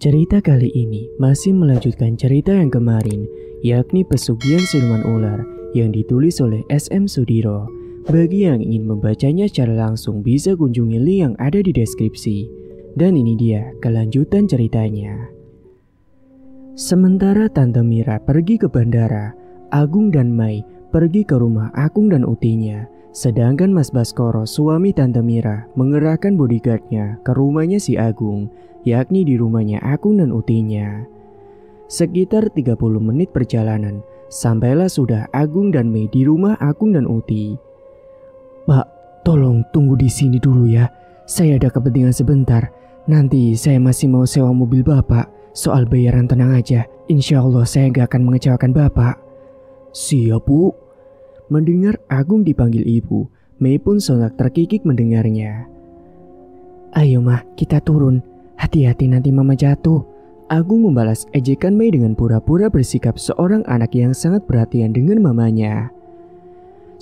Cerita kali ini masih melanjutkan cerita yang kemarin, yakni Pesugihan Siluman Ular yang ditulis oleh SM Sudiro. Bagi yang ingin membacanya secara langsung bisa kunjungi link yang ada di deskripsi. Dan ini dia kelanjutan ceritanya. Sementara Tante Mira pergi ke bandara, Agung dan Mai pergi ke rumah Akung dan Utinya. Sedangkan Mas Baskoro, suami Tante Mira, mengerahkan bodyguardnya ke rumahnya si Agung, yakni di rumahnya Akung dan Utinya. Sekitar 30 menit perjalanan, sampailah sudah Agung dan Mei di rumah Akung dan Uti. "Pak, tolong tunggu di sini dulu ya. Saya ada kepentingan sebentar. Nanti saya masih mau sewa mobil Bapak. Soal bayaran tenang aja. Insya Allah saya gak akan mengecewakan Bapak." "Siap, Bu." Mendengar Agung dipanggil ibu, Mei pun sontak terkikik mendengarnya. "Ayo Mah, kita turun. Hati-hati nanti Mama jatuh." Agung membalas ejekan Mei dengan pura-pura bersikap seorang anak yang sangat perhatian dengan mamanya.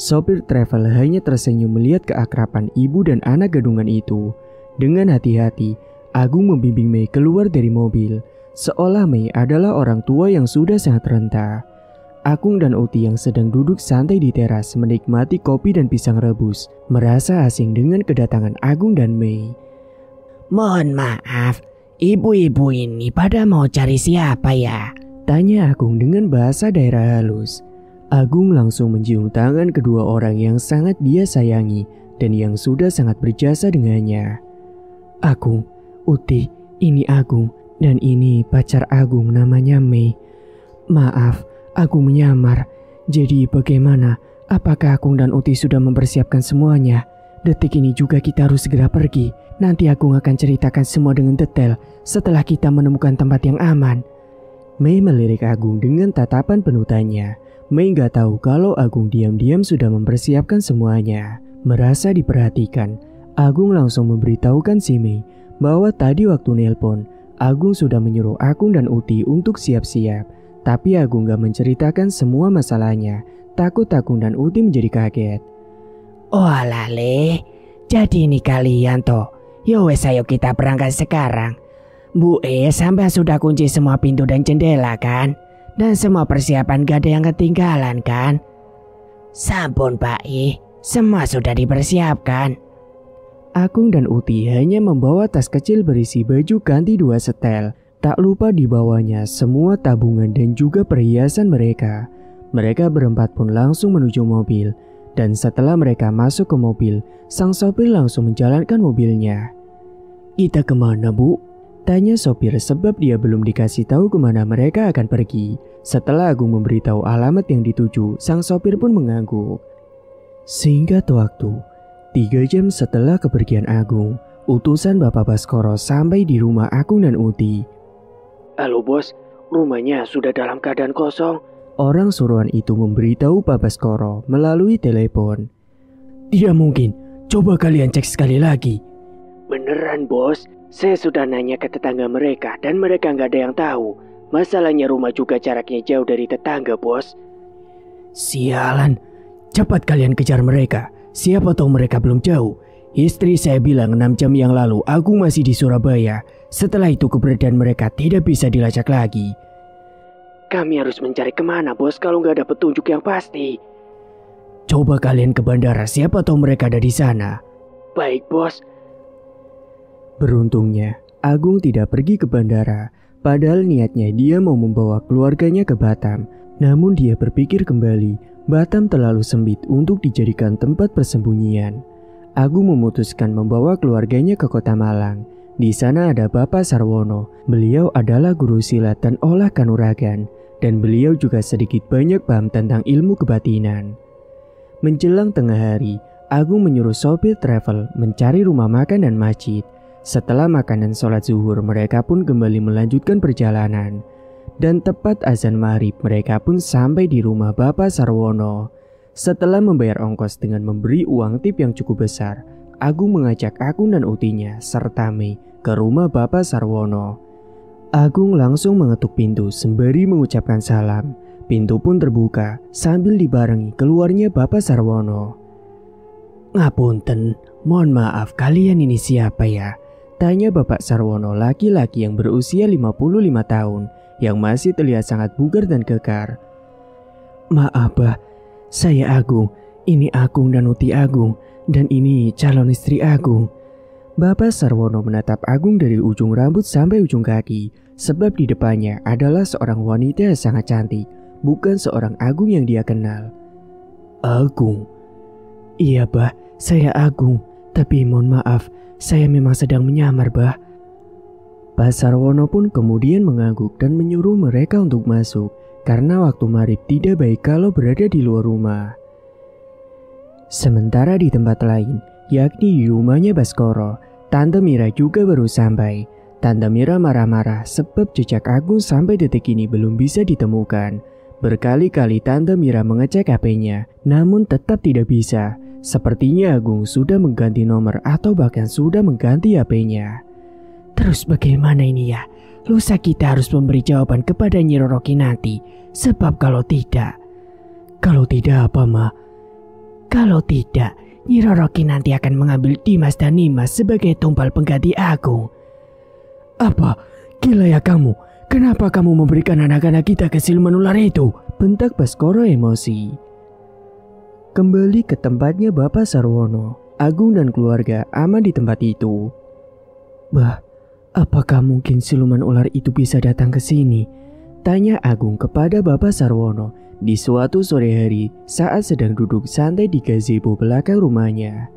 Sopir travel hanya tersenyum melihat keakraban ibu dan anak gadungan itu. Dengan hati-hati, Agung membimbing Mei keluar dari mobil, seolah Mei adalah orang tua yang sudah sangat renta. Akung dan Uti yang sedang duduk santai di teras menikmati kopi dan pisang rebus, merasa asing dengan kedatangan Agung dan Mei. "Mohon maaf, ibu-ibu ini pada mau cari siapa ya?" tanya Agung dengan bahasa daerah halus. Agung langsung mencium tangan kedua orang yang sangat dia sayangi dan yang sudah sangat berjasa dengannya. "Agung, Uti, ini Agung dan ini pacar Agung namanya Mei. Maaf, Agung menyamar. Jadi bagaimana? Apakah Agung dan Uti sudah mempersiapkan semuanya? Detik ini juga kita harus segera pergi. Nanti Agung akan ceritakan semua dengan detail setelah kita menemukan tempat yang aman." Mei melirik Agung dengan tatapan penuh tanya. Mei gak tahu kalau Agung diam-diam sudah mempersiapkan semuanya. Merasa diperhatikan, Agung langsung memberitahukan si Mei bahwa tadi waktu nelpon, Agung sudah menyuruh Agung dan Uti untuk siap-siap. Tapi Agung gak menceritakan semua masalahnya, takut Agung dan Uti menjadi kaget. "Oh alale, jadi ini kalian toh. Yo wes ayo kita berangkat sekarang. Bu sampai sudah kunci semua pintu dan jendela kan? Dan semua persiapan gak ada yang ketinggalan kan?" "Sampun Pak semua sudah dipersiapkan." Agung dan Uti hanya membawa tas kecil berisi baju ganti 2 setel. Tak lupa dibawanya semua tabungan dan juga perhiasan mereka. Mereka berempat pun langsung menuju mobil. Dan setelah mereka masuk ke mobil, sang sopir langsung menjalankan mobilnya. "Kita kemana, Bu?" tanya sopir sebab dia belum dikasih tahu kemana mereka akan pergi. Setelah Agung memberitahu alamat yang dituju, sang sopir pun mengangguk. Singkat waktu, 3 jam setelah kepergian Agung, utusan Bapak Baskoro sampai di rumah Agung dan Uti. "Halo bos, rumahnya sudah dalam keadaan kosong." Orang suruhan itu memberitahu Pak Baskoro melalui telepon. "Tidak mungkin, coba kalian cek sekali lagi." "Beneran bos, saya sudah nanya ke tetangga mereka dan mereka nggak ada yang tahu. Masalahnya rumah juga jaraknya jauh dari tetangga bos." "Sialan, cepat kalian kejar mereka. Siapa tahu mereka belum jauh. Istri saya bilang 6 jam yang lalu Agung masih di Surabaya. Setelah itu keberadaan mereka tidak bisa dilacak lagi." "Kami harus mencari kemana bos kalau nggak ada petunjuk yang pasti?" "Coba kalian ke bandara, siapa tahu mereka ada di sana." "Baik bos." Beruntungnya, Agung tidak pergi ke bandara. Padahal niatnya dia mau membawa keluarganya ke Batam. Namun dia berpikir kembali, Batam terlalu sempit untuk dijadikan tempat persembunyian. Agung memutuskan membawa keluarganya ke Kota Malang. Di sana ada Bapak Sarwono. Beliau adalah guru silat dan olah kanuragan. Dan beliau juga sedikit banyak paham tentang ilmu kebatinan. Menjelang tengah hari, Agung menyuruh sopir travel mencari rumah makan dan masjid. Setelah makan dan sholat zuhur, mereka pun kembali melanjutkan perjalanan. Dan tepat azan maghrib, mereka pun sampai di rumah Bapak Sarwono. Setelah membayar ongkos dengan memberi uang tip yang cukup besar, Agung mengajak Agung dan Utinya serta Mei ke rumah Bapak Sarwono. Agung langsung mengetuk pintu sembari mengucapkan salam. Pintu pun terbuka sambil dibarengi keluarnya Bapak Sarwono. "Ngapunten, mohon maaf kalian ini siapa ya? Tanya Bapak Sarwono, laki-laki yang berusia 55 tahun yang masih terlihat sangat bugar dan kekar. Maaf Bah, saya Agung. Ini Agung dan Uti Agung. Dan ini calon istri Agung. Bapak Sarwono menatap Agung dari ujung rambut sampai ujung kaki. Sebab di depannya adalah seorang wanita yang sangat cantik. Bukan seorang Agung yang dia kenal. Agung? Iya Bah, saya Agung. Tapi mohon maaf, saya memang sedang menyamar Bah. Pak Sarwono pun kemudian mengangguk dan menyuruh mereka untuk masuk. Karena waktu maghrib tidak baik kalau berada di luar rumah. Sementara di tempat lain, yakni di rumahnya Baskoro, Tante Mira juga baru sampai. Tante Mira marah-marah sebab jejak Agung sampai detik ini belum bisa ditemukan. Berkali-kali Tante Mira mengecek HP-nya, namun tetap tidak bisa. Sepertinya Agung sudah mengganti nomor atau bahkan sudah mengganti HP-nya. Terus bagaimana ini ya? Lusa kita harus memberi jawaban kepada Nyi Roro Kinanti. Sebab kalau tidak apa Ma? Kalau tidak, Nyi Roro Kinanti akan mengambil Dimas dan Nimas sebagai tumpal pengganti Agung. Apa? Gila ya kamu? Kenapa kamu memberikan anak-anak kita ke siluman ular itu? Bentak Baskoro emosi. Kembali ke tempatnya Bapak Sarwono, Agung dan keluarga aman di tempat itu. Bah, apakah mungkin siluman ular itu bisa datang ke sini? Tanya Agung kepada Bapak Sarwono di suatu sore hari saat sedang duduk santai di gazebo belakang rumahnya.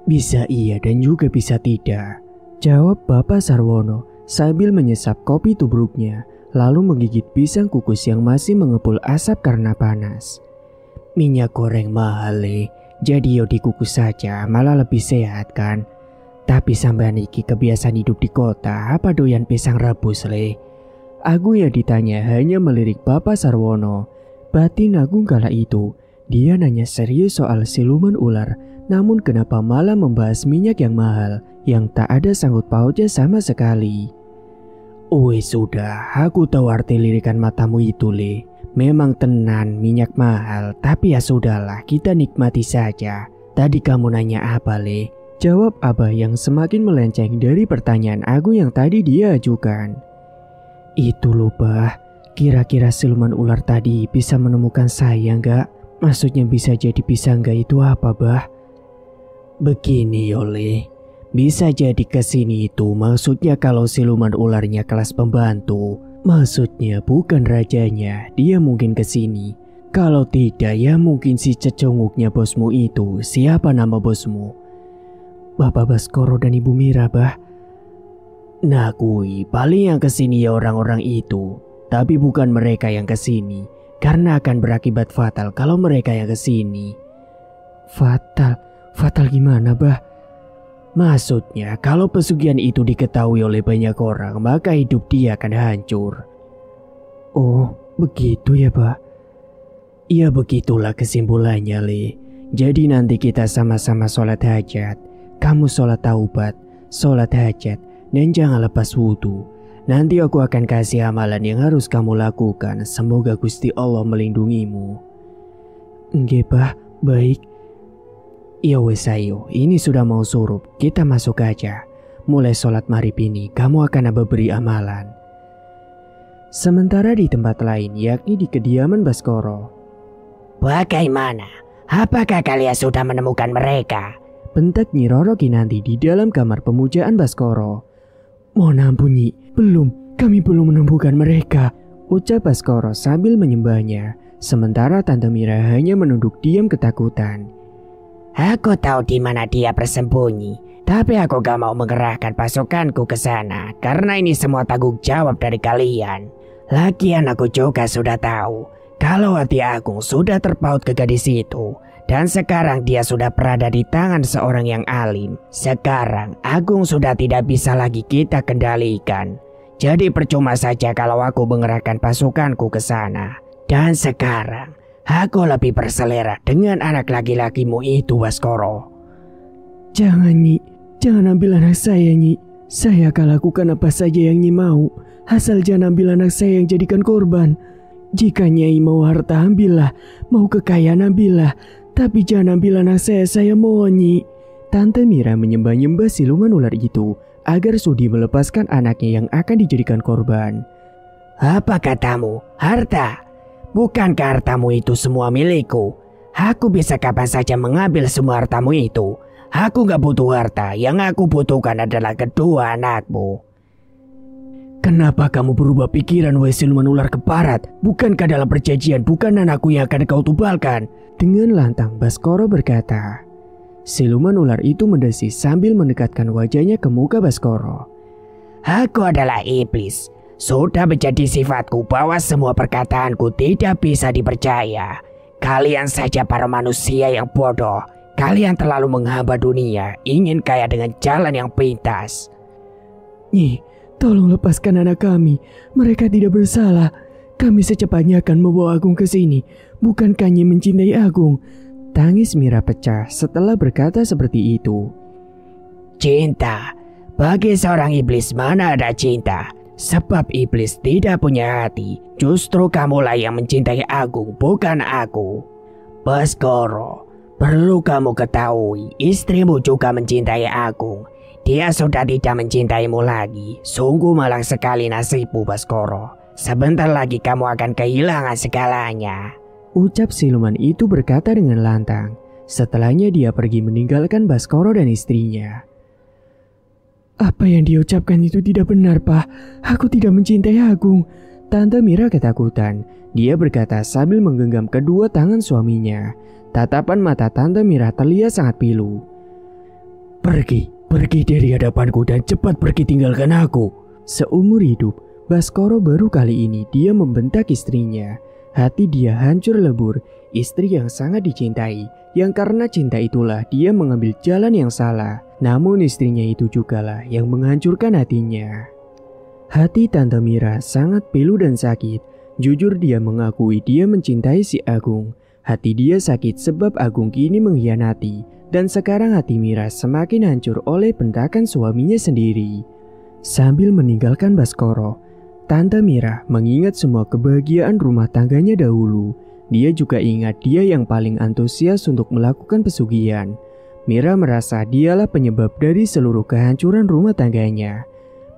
Bisa iya dan juga bisa tidak, jawab Bapak Sarwono sambil menyesap kopi tubruknya, lalu menggigit pisang kukus yang masih mengepul asap karena panas. Minyak goreng mahal jadi yo dikukus saja malah lebih sehat kan. Tapi sampean iki kebiasaan hidup di kota apa doyan pisang rebus Agung yang ditanya hanya melirik Bapak Sarwono. Batin Agung kala itu, dia nanya serius soal siluman ular. Namun kenapa malah membahas minyak yang mahal yang tak ada sangkut pautnya sama sekali. Sudah, aku tahu arti lirikan matamu itu Memang tenan minyak mahal, tapi ya sudahlah, kita nikmati saja. Tadi kamu nanya apa Jawab Abah yang semakin melenceng dari pertanyaan Agung yang tadi dia ajukan. Itu loh Bah, kira-kira siluman ular tadi bisa menemukan saya nggak? Maksudnya bisa jadi bisa nggak itu apa Bah? Begini Yole, bisa jadi kesini itu maksudnya kalau siluman ularnya kelas pembantu. Maksudnya bukan rajanya, dia mungkin kesini. Kalau tidak ya mungkin si ceconguknya bosmu itu. Siapa nama bosmu? Bapak Baskoro dan Ibu Mira Bah. Nah kui, paling yang kesini ya orang-orang itu. Tapi bukan mereka yang kesini. Karena akan berakibat fatal kalau mereka yang kesini. Fatal? Fatal gimana Bah? Maksudnya kalau pesugihan itu diketahui oleh banyak orang, maka hidup dia akan hancur. Oh, begitu ya Pak? Ya begitulah kesimpulannya Jadi nanti kita sama-sama sholat hajat. Kamu sholat taubat, sholat hajat, dan jangan lepas wudhu. Nanti aku akan kasih amalan yang harus kamu lakukan. Semoga Gusti Allah melindungimu. Nggih Pak, baik. Ya wes ayo, ini sudah mau surup, kita masuk aja. Mulai sholat maghrib ini, kamu akan beri amalan. Sementara di tempat lain, yakni di kediaman Baskoro. Bagaimana? Apakah kalian sudah menemukan mereka? Bentak Nyi Roro Kinanti di dalam kamar pemujaan Baskoro. Mohon ampun Nyi, belum, kami belum menemukan mereka, ucap Baskoro sambil menyembahnya. Sementara Tante Mira hanya menunduk diam ketakutan. Aku tahu di mana dia bersembunyi, tapi aku gak mau mengerahkan pasukanku ke sana karena ini semua tanggung jawab dari kalian. Lagian aku juga sudah tahu kalau hati Agung sudah terpaut ke gadis itu dan sekarang dia sudah berada di tangan seorang yang alim. Sekarang Agung sudah tidak bisa lagi kita kendalikan. Jadi percuma saja kalau aku mengerahkan pasukanku ke sana. Dan sekarang aku lebih berselera dengan anak laki-lakimu itu Baskoro. Jangan Nyi, jangan ambil anak saya Nyi. Saya akan lakukan apa saja yang Nyi mau. Asal jangan ambil anak saya yang jadikan korban. Jika Nyai mau harta ambillah, mau kekayaan ambillah. Tapi jangan ambil anak saya mohon Nyi. Tante Mira menyembah-nyembah siluman ular itu. agar sudi melepaskan anaknya yang akan dijadikan korban. Apa katamu? Harta? Bukankah hartamu itu semua milikku? Aku bisa kapan saja mengambil semua hartamu itu. Aku gak butuh harta, yang aku butuhkan adalah kedua anakmu. Kenapa kamu berubah pikiran, wahai siluman ular keparat? Bukankah dalam perjanjian bukan anakku yang akan kau tubalkan? Dengan lantang Baskoro berkata. Siluman ular itu mendesis sambil mendekatkan wajahnya ke muka Baskoro. Aku adalah iblis. Sudah menjadi sifatku bahwa semua perkataanku tidak bisa dipercaya. Kalian saja para manusia yang bodoh. Kalian terlalu menghamba dunia, ingin kaya dengan jalan yang pintas. Nyi, tolong lepaskan anak kami. Mereka tidak bersalah. Kami secepatnya akan membawa Agung ke sini. Bukankah Nyi mencintai Agung? Tangis Mira pecah setelah berkata seperti itu. Cinta? Bagi seorang iblis mana ada cinta? Sebab iblis tidak punya hati. Justru kamulah yang mencintai Agung, bukan aku. Baskoro, perlu kamu ketahui, istrimu juga mencintai Agung. Dia sudah tidak mencintaimu lagi. Sungguh malang sekali nasibmu, Baskoro. Sebentar lagi kamu akan kehilangan segalanya. Ucap siluman itu berkata dengan lantang. Setelahnya dia pergi meninggalkan Baskoro dan istrinya. Apa yang diucapkan itu tidak benar, Pak. Aku tidak mencintai Agung. Tante Mira ketakutan. Dia berkata sambil menggenggam kedua tangan suaminya. Tatapan mata Tante Mira terlihat sangat pilu. Pergi dari hadapanku dan cepat pergi tinggalkan aku. Seumur hidup, Baskoro baru kali ini dia membentak istrinya. Hati dia hancur lebur, istri yang sangat dicintai, yang karena cinta itulah dia mengambil jalan yang salah. Namun istrinya itu jugalah yang menghancurkan hatinya. Hati Tante Mira sangat pilu dan sakit. Jujur dia mengakui dia mencintai si Agung. Hati dia sakit sebab Agung kini mengkhianati. Dan sekarang hati Mira semakin hancur oleh bentakan suaminya sendiri. Sambil meninggalkan Baskoro, Tante Mira mengingat semua kebahagiaan rumah tangganya dahulu. Dia juga ingat dia yang paling antusias untuk melakukan pesugihan. Mira merasa dialah penyebab dari seluruh kehancuran rumah tangganya.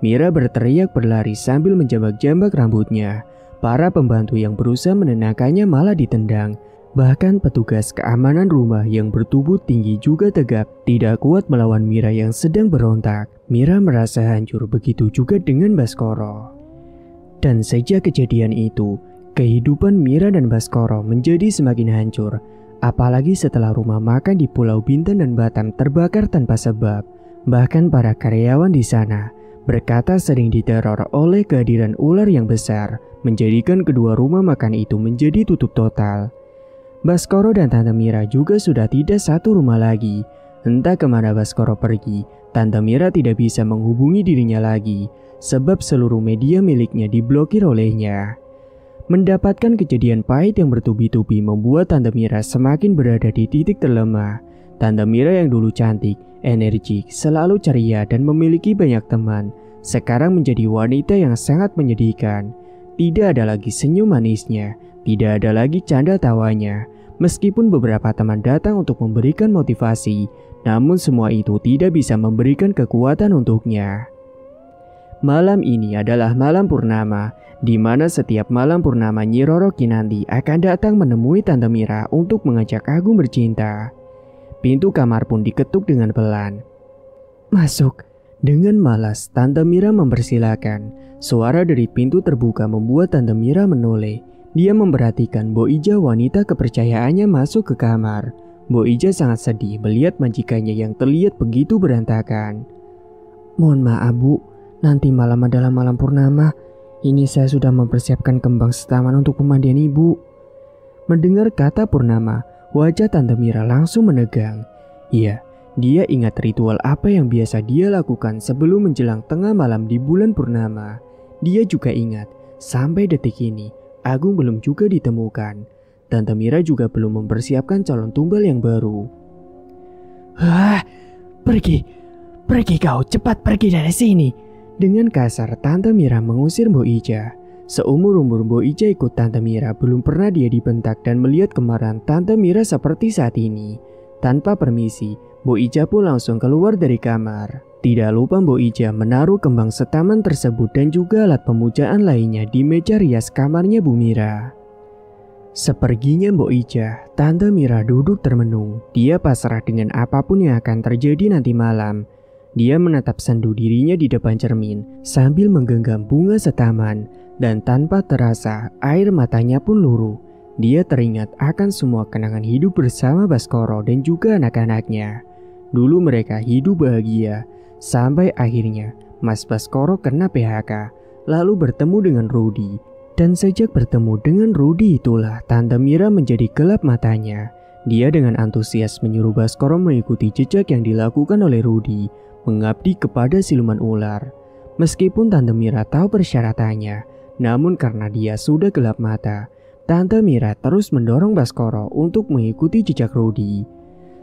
Mira berteriak berlari sambil menjambak-jambak rambutnya. Para pembantu yang berusaha menenangkannya malah ditendang. Bahkan petugas keamanan rumah yang bertubuh tinggi juga tegap, tidak kuat melawan Mira yang sedang berontak. Mira merasa hancur, begitu juga dengan Baskoro. Dan sejak kejadian itu, kehidupan Mira dan Baskoro menjadi semakin hancur. Apalagi setelah rumah makan di Pulau Bintan dan Batam terbakar tanpa sebab. Bahkan para karyawan di sana berkata sering diteror oleh kehadiran ular yang besar, menjadikan kedua rumah makan itu menjadi tutup total. Baskoro dan Tante Mira juga sudah tidak satu rumah lagi. Entah kemana Baskoro pergi, Tante Mira tidak bisa menghubungi dirinya lagi, sebab seluruh media miliknya diblokir olehnya. Mendapatkan kejadian pahit yang bertubi-tubi membuat Tante Mira semakin berada di titik terlemah. Tante Mira yang dulu cantik, energik, selalu ceria dan memiliki banyak teman, sekarang menjadi wanita yang sangat menyedihkan. Tidak ada lagi senyum manisnya, tidak ada lagi canda tawanya. Meskipun beberapa teman datang untuk memberikan motivasi, namun semua itu tidak bisa memberikan kekuatan untuknya. Malam ini adalah malam purnama, di mana setiap malam purnama Nyi Roro Kinanti akan datang menemui Tante Mira untuk mengajak Agung bercinta. Pintu kamar pun diketuk dengan pelan. Masuk. Dengan malas, Tante Mira mempersilakan. Suara dari pintu terbuka membuat Tante Mira menoleh. Dia memperhatikan Bo Ija, wanita kepercayaannya, masuk ke kamar. Bo Ija sangat sedih melihat majikannya yang terlihat begitu berantakan. Mohon maaf, Bu. Nanti malam adalah malam purnama. Ini saya sudah mempersiapkan kembang setaman untuk pemandian Ibu. Mendengar kata purnama, wajah Tante Mira langsung menegang. Iya, dia ingat ritual apa yang biasa dia lakukan sebelum menjelang tengah malam di bulan purnama. Dia juga ingat, sampai detik ini, Agung belum juga ditemukan. Tante Mira juga belum mempersiapkan calon tumbal yang baru. Pergi kau, cepat pergi dari sini. Dengan kasar, Tante Mira mengusir Bo Ija. Seumur-umur Bo Ija ikut Tante Mira, belum pernah dia dibentak dan melihat kemarahan Tante Mira seperti saat ini. Tanpa permisi, Mbok Ija pun langsung keluar dari kamar. Tidak lupa Mbok Ija menaruh kembang setaman tersebut dan juga alat pemujaan lainnya di meja rias kamarnya Bu Mira. Seperginya Mbok Ija, Tante Mira duduk termenung. Dia pasrah dengan apapun yang akan terjadi nanti malam. Dia menatap sendu dirinya di depan cermin sambil menggenggam bunga setaman. Dan tanpa terasa, air matanya pun luruh. Dia teringat akan semua kenangan hidup bersama Baskoro dan juga anak-anaknya. Dulu mereka hidup bahagia, sampai akhirnya Mas Baskoro kena PHK, lalu bertemu dengan Rudy. Dan sejak bertemu dengan Rudy itulah Tante Mira menjadi gelap matanya. Dia dengan antusias menyuruh Baskoro mengikuti jejak yang dilakukan oleh Rudy, mengabdi kepada siluman ular. Meskipun Tante Mira tahu persyaratannya, namun karena dia sudah gelap mata, Tante Mira terus mendorong Baskoro untuk mengikuti jejak Rudy.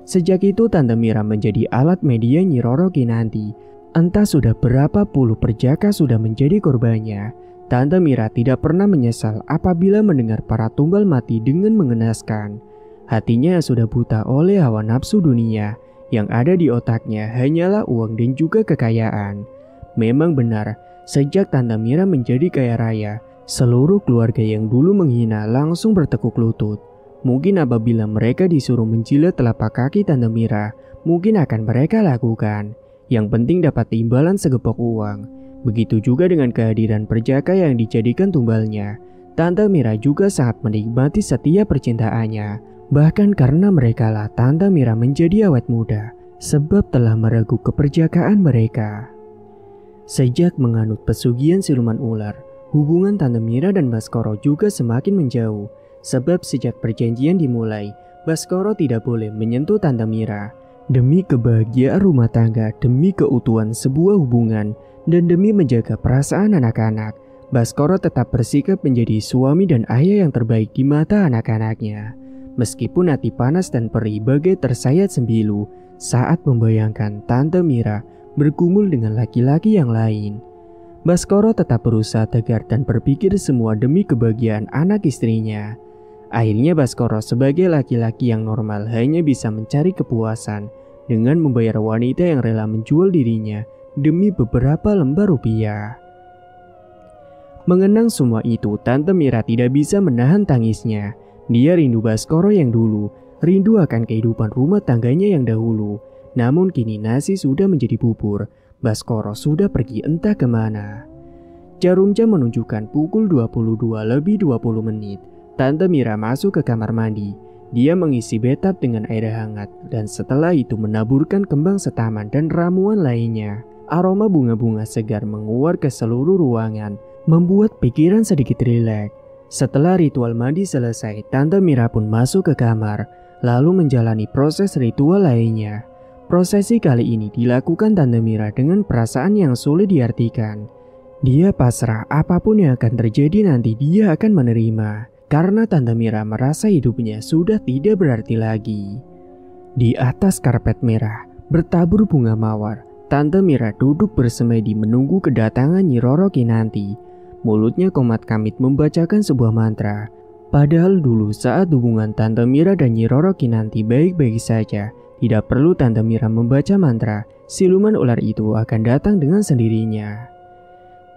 Sejak itu Tante Mira menjadi alat media Nyi Roro Kinanti. Entah sudah berapa puluh perjaka sudah menjadi korbannya. Tante Mira tidak pernah menyesal apabila mendengar para tumbal mati dengan mengenaskan. Hatinya yang sudah buta oleh hawa nafsu dunia, yang ada di otaknya hanyalah uang dan juga kekayaan. Memang benar, sejak Tante Mira menjadi kaya raya, seluruh keluarga yang dulu menghina langsung bertekuk lutut. Mungkin apabila mereka disuruh menjilat telapak kaki Tante Mira, mungkin akan mereka lakukan. Yang penting dapat imbalan segepok uang. Begitu juga dengan kehadiran perjaka yang dijadikan tumbalnya. Tante Mira juga sangat menikmati setiap percintaannya. Bahkan karena merekalah Tante Mira menjadi awet muda, sebab telah meragukan keperjakaan mereka. Sejak menganut pesugihan siluman ular, hubungan Tante Mira dan Baskoro juga semakin menjauh. Sebab sejak perjanjian dimulai, Baskoro tidak boleh menyentuh Tante Mira. Demi kebahagiaan rumah tangga, demi keutuhan sebuah hubungan, dan demi menjaga perasaan anak-anak, Baskoro tetap bersikap menjadi suami dan ayah yang terbaik di mata anak-anaknya. Meskipun hati panas dan perih bagai tersayat sembilu saat membayangkan Tante Mira bergumul dengan laki-laki yang lain. Baskoro tetap berusaha tegar dan berpikir semua demi kebahagiaan anak istrinya. Akhirnya Baskoro sebagai laki-laki yang normal hanya bisa mencari kepuasan dengan membayar wanita yang rela menjual dirinya demi beberapa lembar rupiah. Mengenang semua itu, Tante Mira tidak bisa menahan tangisnya. Dia rindu Baskoro yang dulu, rindu akan kehidupan rumah tangganya yang dahulu. Namun kini nasi sudah menjadi bubur, Baskoro sudah pergi entah kemana. Jarum jam menunjukkan pukul 22:20. Tante Mira masuk ke kamar mandi. Dia mengisi bathtub dengan air hangat dan setelah itu menaburkan kembang setaman dan ramuan lainnya. Aroma bunga-bunga segar menguar ke seluruh ruangan, membuat pikiran sedikit rileks. Setelah ritual mandi selesai, Tante Mira pun masuk ke kamar, lalu menjalani proses ritual lainnya. Prosesi kali ini dilakukan Tante Mira dengan perasaan yang sulit diartikan. Dia pasrah apapun yang akan terjadi nanti dia akan menerima. Karena Tante Mira merasa hidupnya sudah tidak berarti lagi. Di atas karpet merah, bertabur bunga mawar, Tante Mira duduk bersemedi menunggu kedatangan Nyi Roro Kinanti. Mulutnya komat kamit membacakan sebuah mantra. Padahal dulu saat hubungan Tante Mira dan Nyi Roro Kinanti baik-baik saja, tidak perlu Tante Mira membaca mantra, siluman ular itu akan datang dengan sendirinya.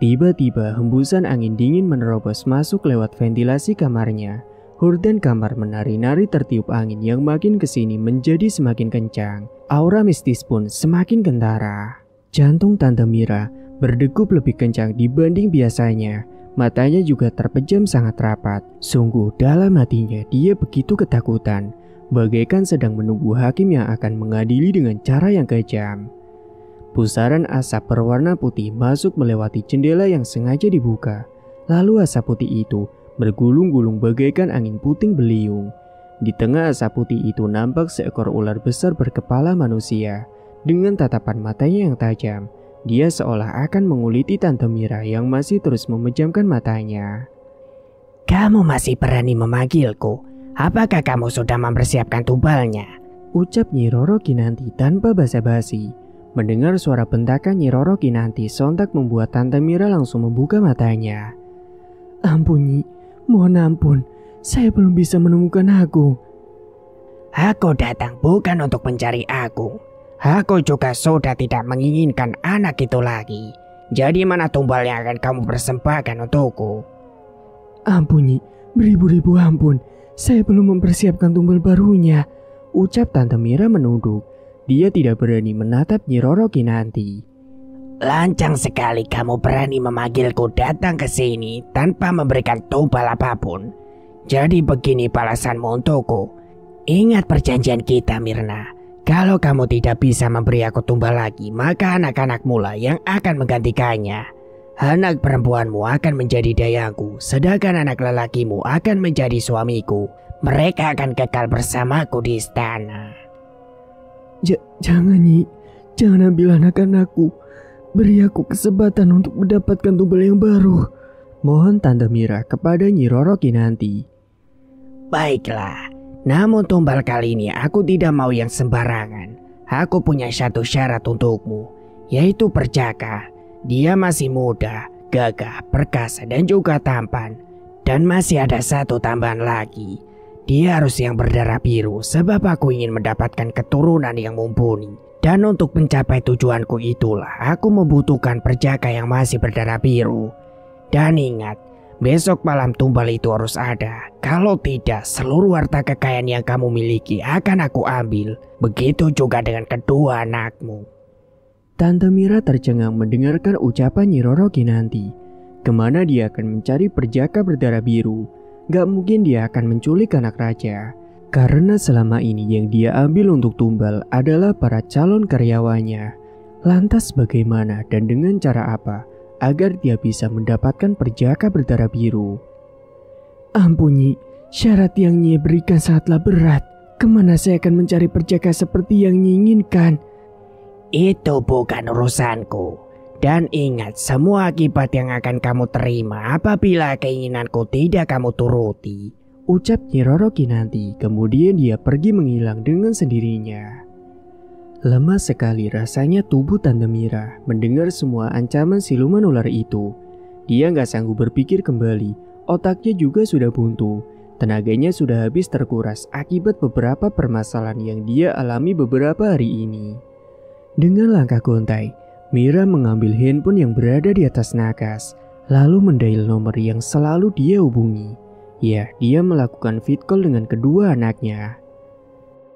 Tiba-tiba hembusan angin dingin menerobos masuk lewat ventilasi kamarnya. Horden kamar menari-nari tertiup angin yang makin kesini menjadi semakin kencang. Aura mistis pun semakin kentara. Jantung Tante Mira berdegup lebih kencang dibanding biasanya. Matanya juga terpejam sangat rapat. Sungguh dalam hatinya dia begitu ketakutan, bagaikan sedang menunggu hakim yang akan mengadili dengan cara yang kejam. Pusaran asap berwarna putih masuk melewati jendela yang sengaja dibuka. Lalu asap putih itu bergulung-gulung bagaikan angin puting beliung. Di tengah asap putih itu nampak seekor ular besar berkepala manusia. Dengan tatapan matanya yang tajam, dia seolah akan menguliti Tante Mira yang masih terus memejamkan matanya. "Kamu masih berani memanggilku? Apakah kamu sudah mempersiapkan tumbalnya?" Ucap Nyi Roro Kinanti tanpa basa-basi. Mendengar suara bentakan Nyi Roro Kinanti sontak membuat Tante Mira langsung membuka matanya. "Ampun Nyi, mohon ampun, saya belum bisa menemukan Agung." "Aku datang bukan untuk mencari Agung, Aku juga sudah tidak menginginkan anak itu lagi. Jadi mana tumbal yang akan kamu persembahkan untukku? Ampun Nyi, beribu-ribu ampun. Saya belum mempersiapkan tumbal barunya, ucap Tante Mira menunduk. Dia tidak berani menatap Nyi Roro Kinanti. Lancang sekali kamu berani memanggilku datang ke sini tanpa memberikan tumbal apapun. Jadi begini balasanmu untukku. Ingat perjanjian kita, Mirna. Kalau kamu tidak bisa memberi aku tumbal lagi, maka anak-anakmu lah yang akan menggantikannya. Anak perempuanmu akan menjadi dayangku, sedangkan anak lelakimu akan menjadi suamiku. Mereka akan kekal bersamaku di istana. Jangan Nyi, jangan ambil anak-anakku. Beri aku kesempatan untuk mendapatkan tumbal yang baru. Mohon Tante Mira kepada Nyi Roro Kinanti. Baiklah, namun tumbal kali ini aku tidak mau yang sembarangan. Aku punya satu syarat untukmu, yaitu Perjaka. Dia masih muda, gagah, perkasa dan juga tampan. Dan masih ada satu tambahan lagi. Dia harus yang berdarah biru sebab aku ingin mendapatkan keturunan yang mumpuni. Dan untuk mencapai tujuanku itulah aku membutuhkan Perjaka yang masih berdarah biru. Dan ingat, besok malam tumbal itu harus ada. Kalau tidak, seluruh harta kekayaan yang kamu miliki akan aku ambil. Begitu juga dengan kedua anakmu. Tante Mira tercengang mendengarkan ucapan Nyi Roro Kinanti. Kemana dia akan mencari Perjaka berdarah biru? Gak mungkin dia akan menculik anak raja. Karena selama ini yang dia ambil untuk tumbal adalah para calon karyawannya. Lantas bagaimana dan dengan cara apa agar dia bisa mendapatkan Perjaka berdarah biru? Ampun Nyi, syarat yang Nyi berikan sangatlah berat. Kemana saya akan mencari Perjaka seperti yang Nyi inginkan? Itu bukan urusanku. Dan ingat semua akibat yang akan kamu terima apabila keinginanku tidak kamu turuti, ucap Nyi Roro Kinanti. Kemudian dia pergi menghilang dengan sendirinya. Lemah sekali rasanya tubuh Tante Mira mendengar semua ancaman siluman ular itu. Dia gak sanggup berpikir kembali, otaknya juga sudah buntu. Tenaganya sudah habis terkuras akibat beberapa permasalahan yang dia alami beberapa hari ini. Dengan langkah gontai, Mira mengambil handphone yang berada di atas nakas, lalu mendial nomor yang selalu dia hubungi. Ya, dia melakukan vid call dengan kedua anaknya.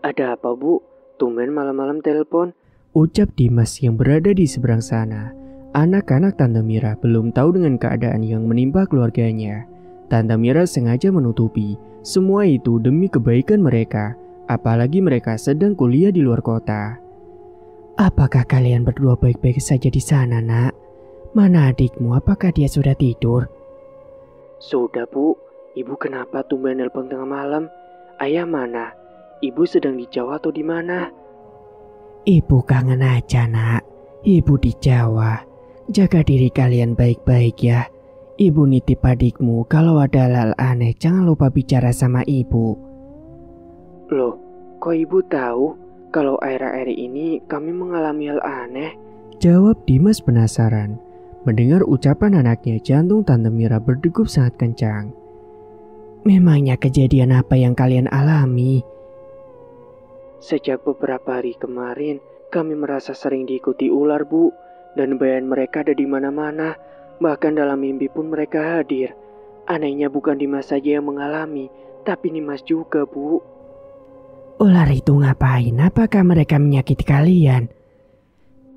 Ada apa Bu? Tumben malam-malam telepon, ucap Dimas yang berada di seberang sana. Anak-anak Tante Mira belum tahu dengan keadaan yang menimpa keluarganya. Tante Mira sengaja menutupi semua itu demi kebaikan mereka, apalagi mereka sedang kuliah di luar kota. Apakah kalian berdua baik-baik saja di sana, Nak? Mana adikmu? Apakah dia sudah tidur? Sudah Bu. Ibu kenapa tumben nelpon tengah malam? Ayah mana? Ibu sedang di Jawa atau di mana? Ibu kangen aja, Nak. Ibu di Jawa. Jaga diri kalian baik-baik ya. Ibu nitip adikmu, kalau ada hal aneh jangan lupa bicara sama ibu. Loh, kok ibu tahu kalau akhir-akhir ini kami mengalami hal aneh? Jawab Dimas penasaran. Mendengar ucapan anaknya, jantung Tante Mira berdegup sangat kencang. Memangnya kejadian apa yang kalian alami? Sejak beberapa hari kemarin, kami merasa sering diikuti ular, Bu. Dan bayangan mereka ada di mana-mana. Bahkan dalam mimpi pun mereka hadir. Anehnya bukan Dimas saja yang mengalami, tapi Dimas juga, Bu. Ular itu ngapain? Apakah mereka menyakiti kalian?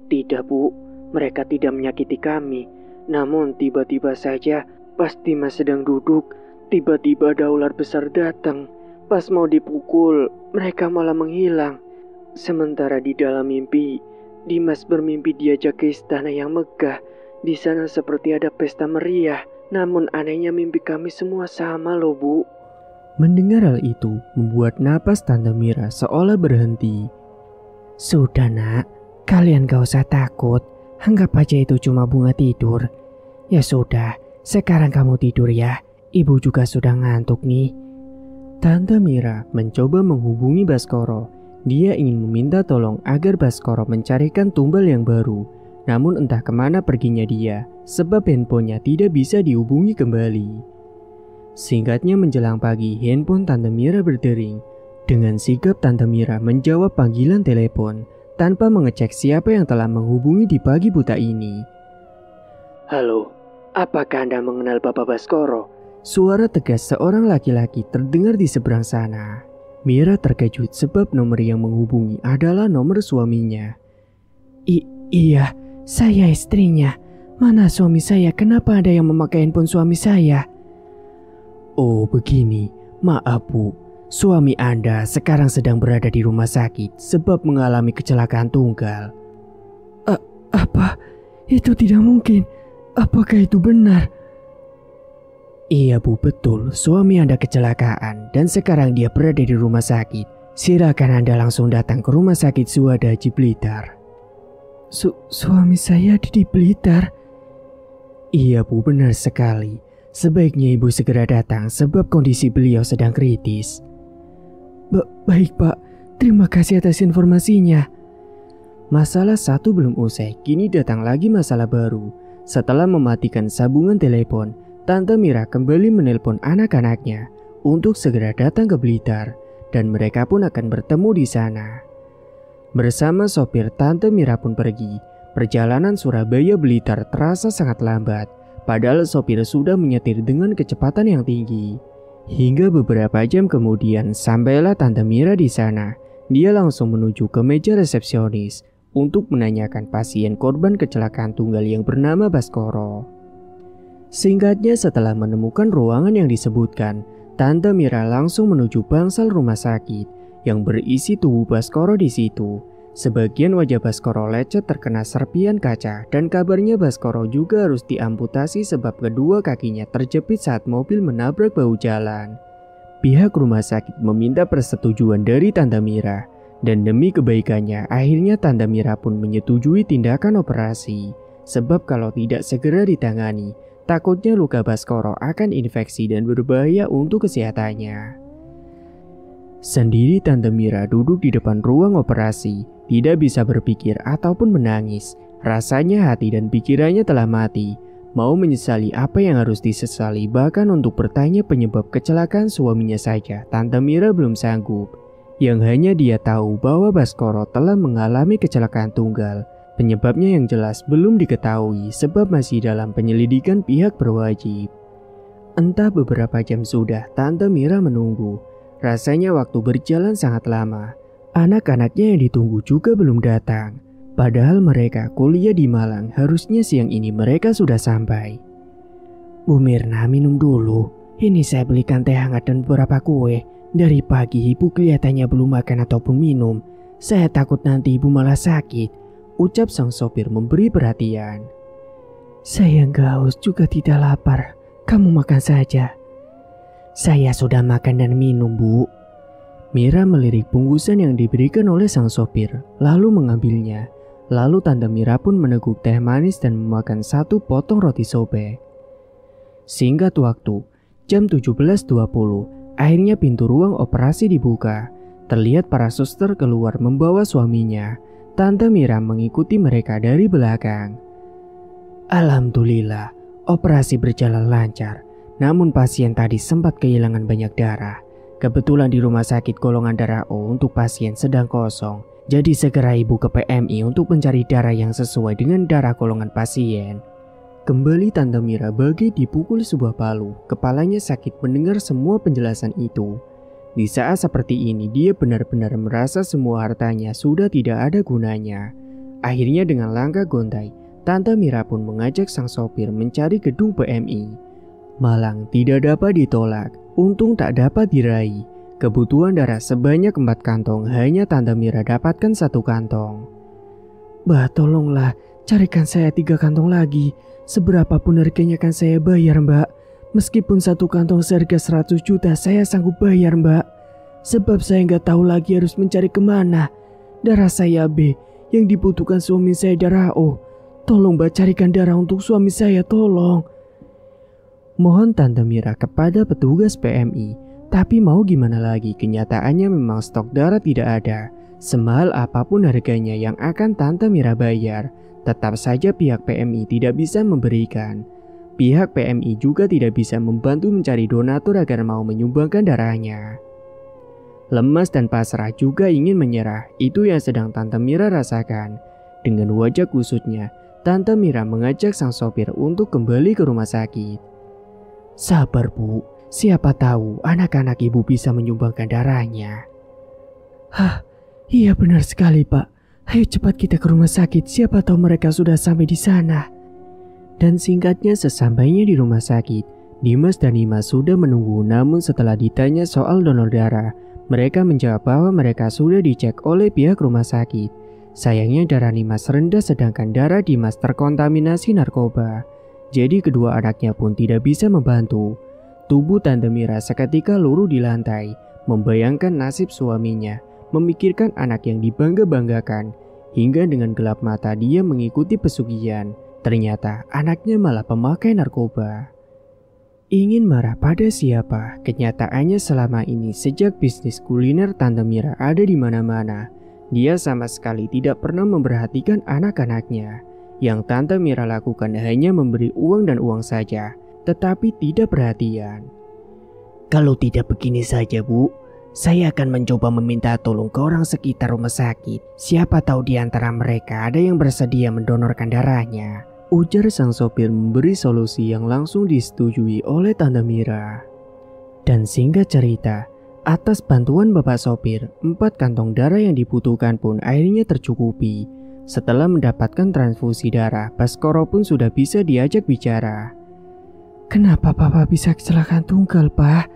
Tidak, Bu. Mereka tidak menyakiti kami. Namun tiba-tiba saja pas Dimas sedang duduk, tiba-tiba ada ular besar datang. Pas mau dipukul, mereka malah menghilang. Sementara di dalam mimpi, Dimas bermimpi diajak ke istana yang megah. Di sana seperti ada pesta meriah. Namun anehnya mimpi kami semua sama loh, Bu. Mendengar hal itu membuat napas Tante Mira seolah berhenti. Sudah Nak, kalian gak usah takut. Anggap aja itu cuma bunga tidur. Ya sudah, sekarang kamu tidur ya. Ibu juga sudah ngantuk nih. Tante Mira mencoba menghubungi Baskoro. Dia ingin meminta tolong agar Baskoro mencarikan tumbal yang baru. Namun entah kemana perginya dia, sebab handphonenya tidak bisa dihubungi kembali. Singkatnya menjelang pagi, handphone Tante Mira berdering. Dengan sigap Tante Mira menjawab panggilan telepon. tanpa mengecek siapa yang telah menghubungi di pagi buta ini. Halo, apakah Anda mengenal Bapak Baskoro? Suara tegas seorang laki-laki terdengar di seberang sana. Mira terkejut sebab nomor yang menghubungi adalah nomor suaminya. Iya, saya istrinya. Mana suami saya? Kenapa ada yang memakai handphone suami saya? Oh begini, maaf Bu. Suami Anda sekarang sedang berada di rumah sakit sebab mengalami kecelakaan tunggal. Apa? Itu tidak mungkin. Apakah itu benar? Iya Bu, betul. Suami Anda kecelakaan dan sekarang dia berada di rumah sakit. Silakan Anda langsung datang ke rumah sakit Suwada Haji Blitar. Suami saya di Blitar? Iya Bu, benar sekali. Sebaiknya Ibu segera datang sebab kondisi beliau sedang kritis. Baik Pak, terima kasih atas informasinya. Masalah satu belum usai, kini datang lagi masalah baru. Setelah mematikan sambungan telepon, Tante Mira kembali menelpon anak-anaknya untuk segera datang ke Blitar dan mereka pun akan bertemu di sana. Bersama sopir, Tante Mira pun pergi. Perjalanan Surabaya Blitar terasa sangat lambat, padahal sopir sudah menyetir dengan kecepatan yang tinggi. Hingga beberapa jam kemudian sampailah Tante Mira di sana. Dia langsung menuju ke meja resepsionis untuk menanyakan pasien korban kecelakaan tunggal yang bernama Baskoro. Singkatnya, setelah menemukan ruangan yang disebutkan, Tante Mira langsung menuju bangsal rumah sakit yang berisi tubuh Baskoro di situ. Sebagian wajah Baskoro lecet terkena serpian kaca dan kabarnya Baskoro juga harus diamputasi sebab kedua kakinya terjepit saat mobil menabrak bahu jalan. Pihak rumah sakit meminta persetujuan dari Tante Mira dan demi kebaikannya akhirnya Tante Mira pun menyetujui tindakan operasi. Sebab kalau tidak segera ditangani, takutnya luka Baskoro akan infeksi dan berbahaya untuk kesehatannya. Sendiri Tante Mira duduk di depan ruang operasi, tidak bisa berpikir ataupun menangis. Rasanya hati dan pikirannya telah mati. Mau menyesali apa yang harus disesali, bahkan untuk bertanya penyebab kecelakaan suaminya saja, Tante Mira belum sanggup. Yang hanya dia tahu bahwa Baskoro telah mengalami kecelakaan tunggal. Penyebabnya yang jelas belum diketahui sebab masih dalam penyelidikan pihak berwajib. Entah beberapa jam sudah Tante Mira menunggu. Rasanya waktu berjalan sangat lama. Anak-anaknya yang ditunggu juga belum datang. Padahal mereka kuliah di Malang, harusnya siang ini mereka sudah sampai. Bu Mirna, minum dulu. Ini saya belikan teh hangat dan beberapa kue. Dari pagi ibu kelihatannya belum makan ataupun minum. Saya takut nanti ibu malah sakit, ucap sang sopir memberi perhatian. Saya nggak haus juga tidak lapar. Kamu makan saja. Saya sudah makan dan minum, Bu. Mira melirik bungkusan yang diberikan oleh sang sopir, lalu mengambilnya. Lalu Tante Mira pun meneguk teh manis dan memakan satu potong roti sobek. Singkat waktu, jam 17.20, akhirnya pintu ruang operasi dibuka. Terlihat para suster keluar membawa suaminya. Tante Mira mengikuti mereka dari belakang. Alhamdulillah, operasi berjalan lancar. Namun pasien tadi sempat kehilangan banyak darah. Kebetulan di rumah sakit golongan darah O untuk pasien sedang kosong. Jadi segera ibu ke PMI untuk mencari darah yang sesuai dengan darah golongan pasien. Kembali Tante Mira bagai dipukul sebuah palu. Kepalanya sakit mendengar semua penjelasan itu. Di saat seperti ini dia benar-benar merasa semua hartanya sudah tidak ada gunanya. Akhirnya dengan langkah gontai, Tante Mira pun mengajak sang sopir mencari gedung PMI. Malang tidak dapat ditolak, untung tak dapat diraih. Kebutuhan darah sebanyak 4 kantong, hanya Tante Mira dapatkan 1 kantong. Mbak, tolonglah, carikan saya 3 kantong lagi. Seberapapun harganya akan saya bayar, Mbak. Meskipun 1 kantong seharga 100 juta, saya sanggup bayar, Mbak. Sebab saya nggak tahu lagi harus mencari kemana. Darah saya B, yang dibutuhkan suami saya darah O. Tolong Mbak carikan darah untuk suami saya, tolong. Mohon Tante Mira kepada petugas PMI, tapi mau gimana lagi, kenyataannya memang stok darah tidak ada. Semahal apapun harganya yang akan Tante Mira bayar, tetap saja pihak PMI tidak bisa memberikan. Pihak PMI juga tidak bisa membantu mencari donatur agar mau menyumbangkan darahnya. Lemas dan pasrah juga ingin menyerah, itu yang sedang Tante Mira rasakan. Dengan wajah kusutnya, Tante Mira mengajak sang sopir untuk kembali ke rumah sakit. Sabar Bu, siapa tahu anak-anak ibu bisa menyumbangkan darahnya. Hah, iya benar sekali Pak. Ayo cepat kita ke rumah sakit, siapa tahu mereka sudah sampai di sana. Dan singkatnya sesampainya di rumah sakit, Dimas dan Ima sudah menunggu, namun setelah ditanya soal donor darah, mereka menjawab bahwa mereka sudah dicek oleh pihak rumah sakit. Sayangnya darah Dimas rendah sedangkan darah Dimas terkontaminasi narkoba. Jadi kedua anaknya pun tidak bisa membantu. Tubuh Tante Mira seketika luruh di lantai, membayangkan nasib suaminya, memikirkan anak yang dibangga-banggakan. Hingga dengan gelap mata dia mengikuti pesugihan. Ternyata anaknya malah pemakai narkoba. Ingin marah pada siapa? Kenyataannya selama ini sejak bisnis kuliner Tante Mira ada di mana-mana, dia sama sekali tidak pernah memperhatikan anak-anaknya. Yang Tante Mira lakukan hanya memberi uang dan uang saja, tetapi tidak perhatian. Kalau tidak begini saja Bu, saya akan mencoba meminta tolong ke orang sekitar rumah sakit. Siapa tahu di antara mereka ada yang bersedia mendonorkan darahnya, ujar sang sopir memberi solusi yang langsung disetujui oleh Tante Mira. Dan singkat cerita, atas bantuan bapak sopir, 4 kantong darah yang dibutuhkan pun akhirnya tercukupi. Setelah mendapatkan transfusi darah, Baskoro pun sudah bisa diajak bicara. Kenapa Papa bisa kecelakaan tunggal, Pak?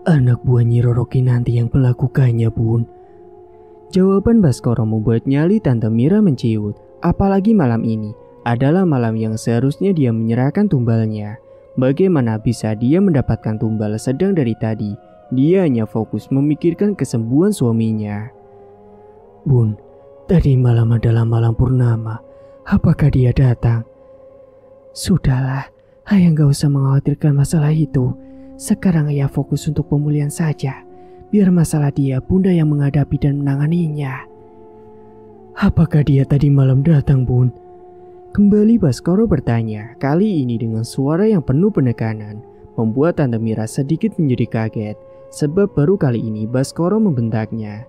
Anak buah Nyi Roro Kinanti yang melakukannya, Bun. Jawaban Baskoro membuat nyali Tante Mira menciut, apalagi malam ini adalah malam yang seharusnya dia menyerahkan tumbalnya. Bagaimana bisa dia mendapatkan tumbal sedang dari tadi dia hanya fokus memikirkan kesembuhan suaminya. Bun, tadi malam adalah malam purnama. Apakah dia datang? Sudahlah, ayah gak usah mengkhawatirkan masalah itu. Sekarang ayah fokus untuk pemulihan saja. Biar masalah dia bunda yang menghadapi dan menanganinya. Apakah dia tadi malam datang, Bun? Kembali Baskoro bertanya, kali ini dengan suara yang penuh penekanan, membuat Tante Mira sedikit menjadi kaget, sebab baru kali ini Baskoro membentaknya.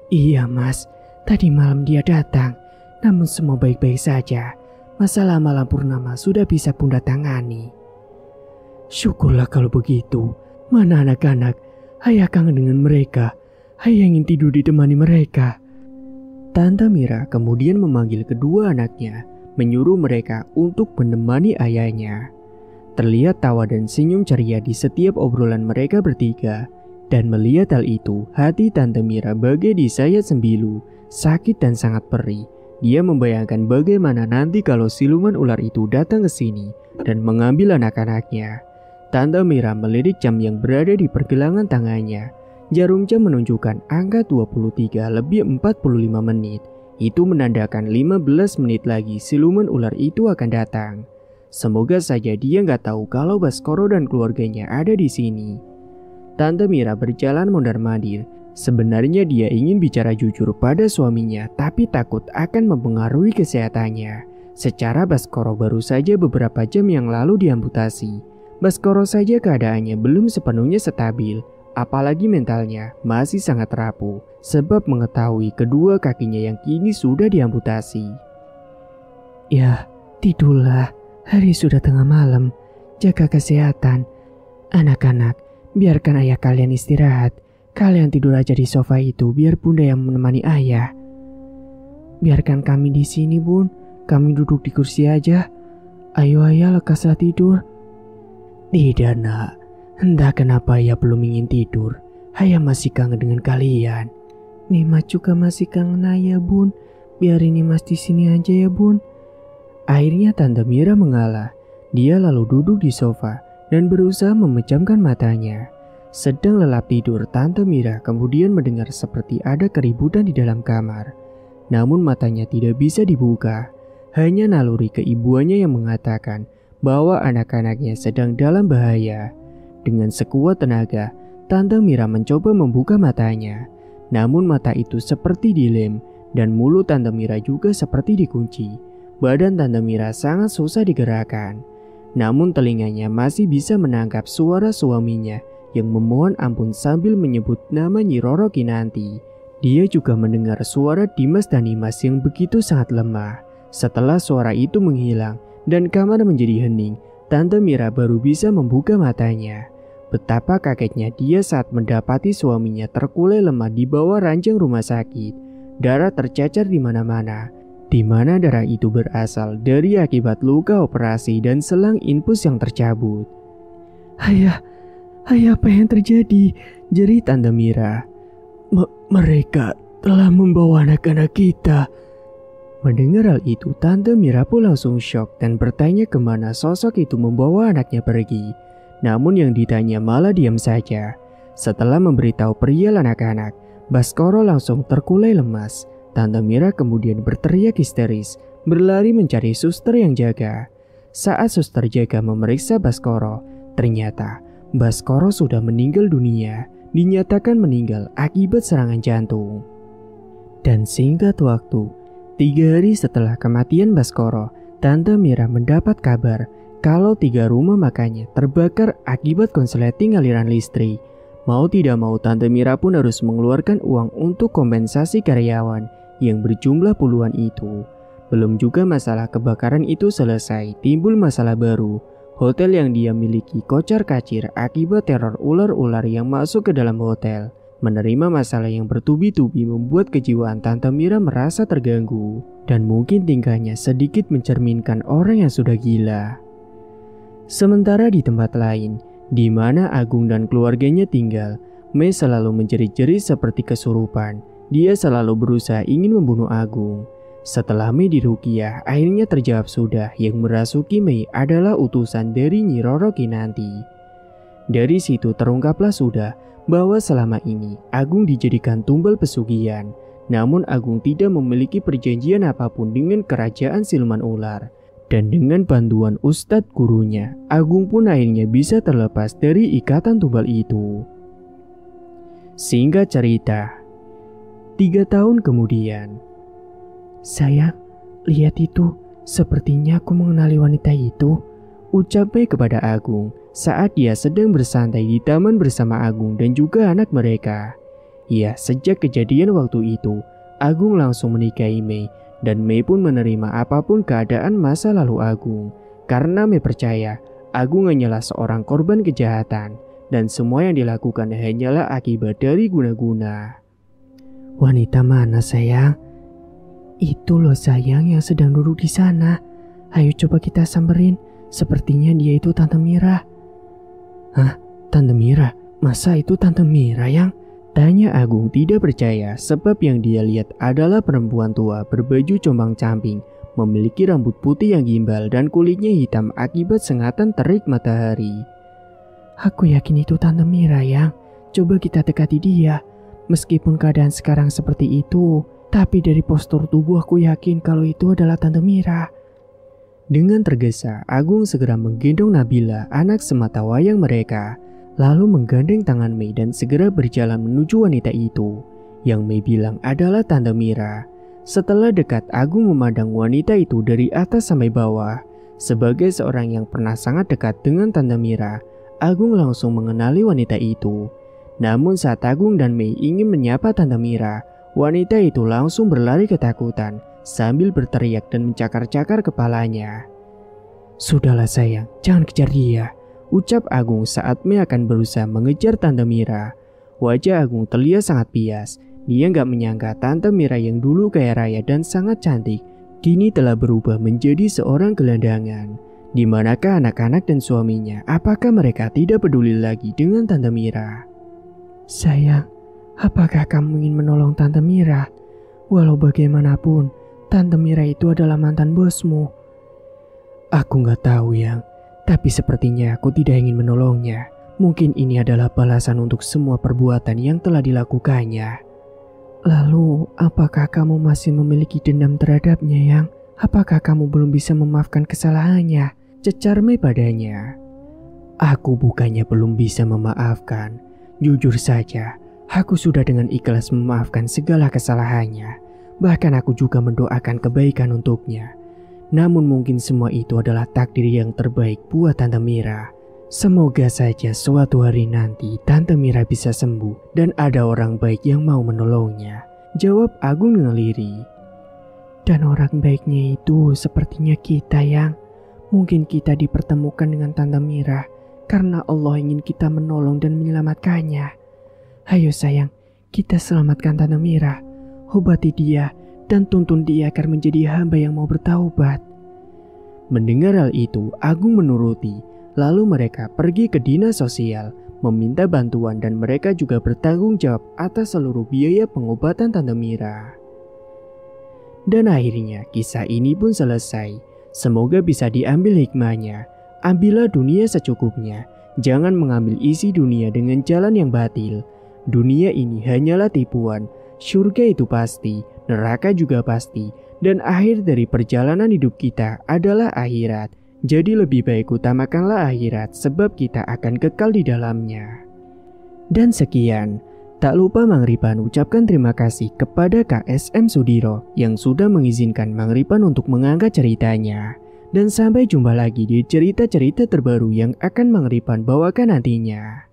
Iya Mas, tadi malam dia datang, namun semua baik-baik saja. Masalah malam purnama sudah bisa bunda tangani. Syukurlah kalau begitu. Mana anak-anak? Ayah kangen dengan mereka. Ayah ingin tidur ditemani mereka. Tante Mira kemudian memanggil kedua anaknya, menyuruh mereka untuk menemani ayahnya. Terlihat tawa dan senyum ceria di setiap obrolan mereka bertiga. Dan melihat hal itu, hati Tante Mira bagai disayat sembilu, sakit dan sangat perih. Dia membayangkan bagaimana nanti kalau siluman ular itu datang ke sini dan mengambil anak-anaknya. Tante Mira melirik jam yang berada di pergelangan tangannya. Jarum jam menunjukkan angka 23 lebih 45 menit. Itu menandakan 15 menit lagi siluman ular itu akan datang. Semoga saja dia nggak tahu kalau Baskoro dan keluarganya ada di sini. Tante Mira berjalan mondar-mandir. Sebenarnya dia ingin bicara jujur pada suaminya, tapi takut akan mempengaruhi kesehatannya. Secara Baskoro baru saja beberapa jam yang lalu diamputasi. Baskoro saja keadaannya belum sepenuhnya stabil. Apalagi mentalnya masih sangat rapuh sebab mengetahui kedua kakinya yang kini sudah diamputasi. Ya, tidurlah. Hari sudah tengah malam. Jaga kesehatan. Anak-anak, biarkan ayah kalian istirahat. Kalian tidur aja di sofa itu biar bunda yang menemani ayah. Biarkan kami di sini, Bun. Kami duduk di kursi aja. Ayo ayah, lekaslah tidur. Tidak, Nak. Entah kenapa ayah belum ingin tidur. Ayah masih kangen dengan kalian. Nimas juga masih kangen ayah, Bun. Biarin Nimas di sini aja ya, Bun. Akhirnya Tante Mira mengalah. Dia lalu duduk di sofa dan berusaha memejamkan matanya. Sedang lelap tidur, Tante Mira kemudian mendengar seperti ada keributan di dalam kamar. Namun matanya tidak bisa dibuka. Hanya naluri keibuannya yang mengatakan bahwa anak-anaknya sedang dalam bahaya. Dengan sekuat tenaga, Tante Mira mencoba membuka matanya. Namun mata itu seperti dilem dan mulut Tante Mira juga seperti dikunci. Badan Tante Mira sangat susah digerakkan. Namun telinganya masih bisa menangkap suara suaminya yang memohon ampun sambil menyebut nama Nyi Roro Kinanti. Dia juga mendengar suara Dimas dan Nimas yang begitu sangat lemah. Setelah suara itu menghilang dan kamar menjadi hening, Tante Mira baru bisa membuka matanya. Betapa kagetnya dia saat mendapati suaminya terkulai lemah di bawah ranjang rumah sakit. Darah tercacar di mana-mana, di mana darah itu berasal dari akibat luka operasi dan selang infus yang tercabut. Ayah, apa yang terjadi? Jerit Tante Mira. Mereka telah membawa anak-anak kita. Mendengar hal itu, Tante Mira pun langsung syok dan bertanya kemana sosok itu membawa anaknya pergi. Namun yang ditanya malah diam saja. Setelah memberitahu perihal anak-anak, Baskoro langsung terkulai lemas. Tante Mira kemudian berteriak histeris, berlari mencari suster yang jaga. Saat suster jaga memeriksa Baskoro, ternyata Baskoro sudah meninggal dunia, dinyatakan meninggal akibat serangan jantung. Dan singkat waktu, 3 hari setelah kematian Baskoro, Tante Mira mendapat kabar kalau 3 rumah makannya terbakar akibat konsleting aliran listrik. Mau tidak mau Tante Mira pun harus mengeluarkan uang untuk kompensasi karyawan yang berjumlah puluhan itu. Belum juga masalah kebakaran itu selesai, timbul masalah baru. Hotel yang dia miliki kocar-kacir akibat teror ular-ular yang masuk ke dalam hotel. Menerima masalah yang bertubi-tubi membuat kejiwaan Tante Mira merasa terganggu. Dan mungkin tingkahnya sedikit mencerminkan orang yang sudah gila. Sementara di tempat lain, di mana Agung dan keluarganya tinggal, Mei selalu menjerit-jerit seperti kesurupan. Dia selalu berusaha ingin membunuh Agung. Setelah Mei diruqyah, akhirnya terjawab sudah yang merasuki Mei adalah utusan dari Nyi Roro Kinanti. Dari situ terungkaplah sudah bahwa selama ini Agung dijadikan tumbal pesugihan. Namun Agung tidak memiliki perjanjian apapun dengan kerajaan siluman ular. Dan dengan bantuan ustadz gurunya, Agung pun akhirnya bisa terlepas dari ikatan tumbal itu. Singkat cerita, 3 tahun kemudian. Sayang, lihat itu, sepertinya aku mengenali wanita itu, ucap Mei kepada Agung saat dia sedang bersantai di taman bersama Agung dan juga anak mereka. Ya, sejak kejadian waktu itu, Agung langsung menikahi Mei. Dan Mei pun menerima apapun keadaan masa lalu Agung. Karena Mei percaya Agung hanyalah seorang korban kejahatan. Dan semua yang dilakukan hanyalah akibat dari guna-guna. Wanita mana sayang? Itu loh sayang yang sedang duduk di sana. Ayo coba kita samperin. Sepertinya dia itu Tante Mira. Hah? Tante Mira? Masa itu Tante Mira yang? Tanya Agung tidak percaya sebab yang dia lihat adalah perempuan tua berbaju compang-camping, memiliki rambut putih yang gimbal dan kulitnya hitam akibat sengatan terik matahari. Aku yakin itu Tante Mira yang. Coba kita dekati dia. Meskipun keadaan sekarang seperti itu, tapi dari postur tubuh aku yakin kalau itu adalah Tante Mira. Dengan tergesa, Agung segera menggendong Nabila, anak sematawayang mereka. Lalu menggandeng tangan Mei dan segera berjalan menuju wanita itu, yang Mei bilang adalah Tante Mira. Setelah dekat, Agung memandang wanita itu dari atas sampai bawah. Sebagai seorang yang pernah sangat dekat dengan Tante Mira, Agung langsung mengenali wanita itu. Namun saat Agung dan Mei ingin menyapa Tante Mira, wanita itu langsung berlari ketakutan sambil berteriak dan mencakar-cakar kepalanya. Sudahlah sayang, jangan kejar dia, ucap Agung saat Mei akan berusaha mengejar Tante Mira. Wajah Agung terlihat sangat bias. Dia nggak menyangka Tante Mira yang dulu kaya raya dan sangat cantik, kini telah berubah menjadi seorang gelandangan. Di manakah anak-anak dan suaminya? Apakah mereka tidak peduli lagi dengan Tante Mira? Sayang, apakah kamu ingin menolong Tante Mira? Walau bagaimanapun, Tante Mira itu adalah mantan bosmu. Aku nggak tahu yang. Tapi sepertinya aku tidak ingin menolongnya. Mungkin ini adalah balasan untuk semua perbuatan yang telah dilakukannya. Lalu, apakah kamu masih memiliki dendam terhadapnya yang? Apakah kamu belum bisa memaafkan kesalahannya? Cecar Mei padanya. Aku bukannya belum bisa memaafkan. Jujur saja, aku sudah dengan ikhlas memaafkan segala kesalahannya. Bahkan aku juga mendoakan kebaikan untuknya. Namun mungkin semua itu adalah takdir yang terbaik buat Tante Mira. Semoga saja suatu hari nanti Tante Mira bisa sembuh dan ada orang baik yang mau menolongnya, jawab Agung dengan lirih. Dan orang baiknya itu sepertinya kita, Yang. Mungkin kita dipertemukan dengan Tante Mira karena Allah ingin kita menolong dan menyelamatkannya. Ayo sayang, kita selamatkan Tante Mira, obati dia dan tuntun dia agar menjadi hamba yang mau bertaubat. Mendengar hal itu, Agung menuruti. Lalu mereka pergi ke dinas sosial, meminta bantuan dan mereka juga bertanggung jawab atas seluruh biaya pengobatan Tante Mira. Dan akhirnya kisah ini pun selesai. Semoga bisa diambil hikmahnya. Ambillah dunia secukupnya. Jangan mengambil isi dunia dengan jalan yang batil. Dunia ini hanyalah tipuan. Surga itu pasti, neraka juga pasti. Dan akhir dari perjalanan hidup kita adalah akhirat. Jadi lebih baik utamakanlah akhirat sebab kita akan kekal di dalamnya. Dan sekian. Tak lupa Mang Ripan ucapkan terima kasih kepada KSM Sudiro yang sudah mengizinkan Mang Ripan untuk mengangkat ceritanya. Dan sampai jumpa lagi di cerita-cerita terbaru yang akan Mang Ripan bawakan nantinya.